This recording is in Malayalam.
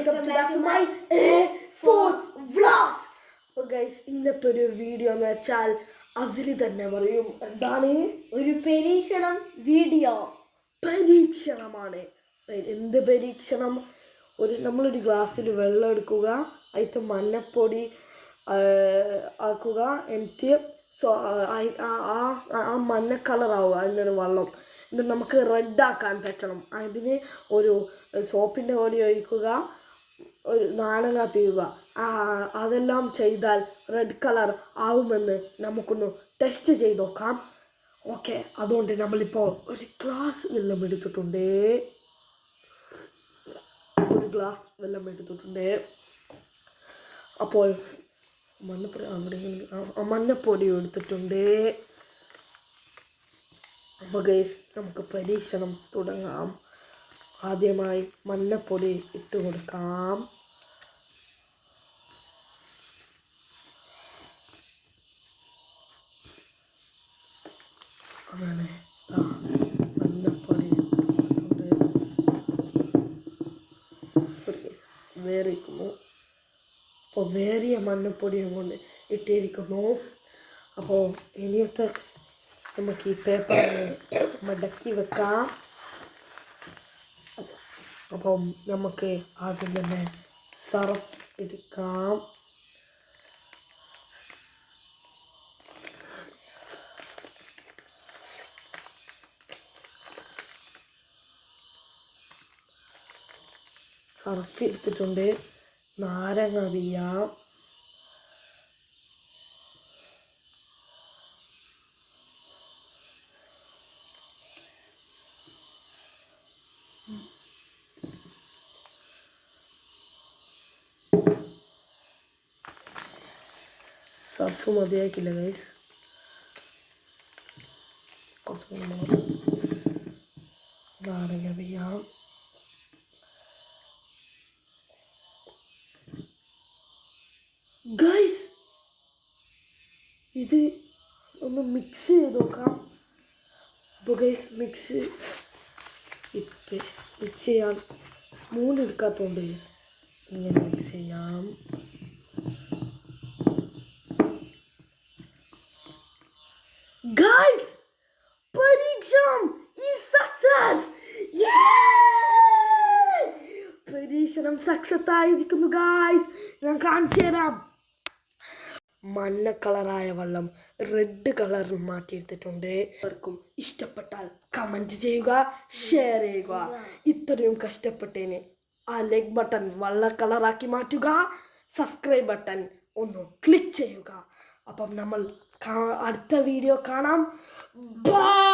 welcome back to my A4 vlogs. So guys, ഇന്നത്തെ ഒരു വീഡിയോ എന്ന് വെച്ചാൽ അതിൽ തന്നെ പറയും എന്താണ് ഒരു പരീക്ഷണം വീഡിയോ. പരീക്ഷണമാണ്. എന്ത് പരീക്ഷണം? നമ്മളൊരു ഗ്ലാസ്സിൽ വെള്ളം എടുക്കുക, അതിൽ മഞ്ഞപ്പൊടി ആക്കുക, എന്നിട്ട് ആ മഞ്ഞ കളറാവുക അതിൻ്റെ വെള്ളം. എന്നിട്ട് നമുക്ക് റെഡാക്കാൻ പറ്റണം. അതിന് ഒരു സോപ്പിൻ്റെ പൊടി ഒഴിക്കുക, ഒരു നാരങ്ങ പിഴുക. അതെല്ലാം ചെയ്താൽ റെഡ് കളർ ആവുമെന്ന് നമുക്കൊന്ന് ടെസ്റ്റ് ചെയ്ത് നോക്കാം. ഓക്കെ, അതുകൊണ്ട് നമ്മളിപ്പോൾ ഒരു ഗ്ലാസ് വെള്ളം എടുത്തിട്ടുണ്ട്. അപ്പോൾ മഞ്ഞപ്പൊടി എടുത്തിട്ടുണ്ട്. അപ്പോൾ ഗൈസ്, നമുക്ക് പരീക്ഷണം തുടങ്ങാം. ആദ്യമായി മഞ്ഞപ്പൊടി ഇട്ട് കൊടുക്കാം. അങ്ങനെ മഞ്ഞപ്പൊടി ഇട്ടിട്ടുണ്ട്. വേറിക്കുന്നു. അപ്പോൾ വേറിയ മഞ്ഞപ്പൊടിയും കൊണ്ട് ഇട്ടിരിക്കുന്നു. അപ്പോൾ ഇനിയത്തെ നമുക്ക് ഈ പേപ്പർ മടക്കി വെക്കാം. അപ്പം നമുക്ക് ആദ്യം തന്നെ സർഫ് എടുക്കാം. സർഫ് എടുത്തിട്ടുണ്ട്. നാരങ്ങ പിഴിയാം. സർഫ് മതിയാക്കില്ല ഗൈസ്, കുറച്ച് നാരങ്ങ പിഴിയാം. ഗൈസ്, ഇത് ഒന്ന് മിക്സ് ചെയ്ത് നോക്കാം. അപ്പോൾ ഗൈസ്, മിക്സ് ചെയ്യാൻ സ്പൂൺ എടുക്കാത്തതുകൊണ്ട് ഇങ്ങനെ മിക്സ് ചെയ്യാം. ഗൈസ്, പരീക്ഷണം ഈസ് സക്സസ്. പരീക്ഷണം സക്സസ് ആയിരിക്കുന്നു ഗൈസ്. ഞാൻ കാണിച്ചു തരാം. മഞ്ഞ കളറായ വെള്ളം റെഡ് കളറിൽ മാറ്റിയെടുത്തിട്ടുണ്ട്. എല്ലാവർക്കും ഇഷ്ടപ്പെട്ടാൽ കമൻറ്റ് ചെയ്യുക, ഷെയർ ചെയ്യുക. ഇത്രയും കഷ്ടപ്പെട്ടതിന് ആ ലൈക്ക് ബട്ടൺ വെള്ള കളറാക്കി മാറ്റുക. സബ്സ്ക്രൈബ് ബട്ടൺ ഒന്ന് ക്ലിക്ക് ചെയ്യുക. അപ്പം നമ്മൾ അടുത്ത വീഡിയോ കാണാം. ബൈ.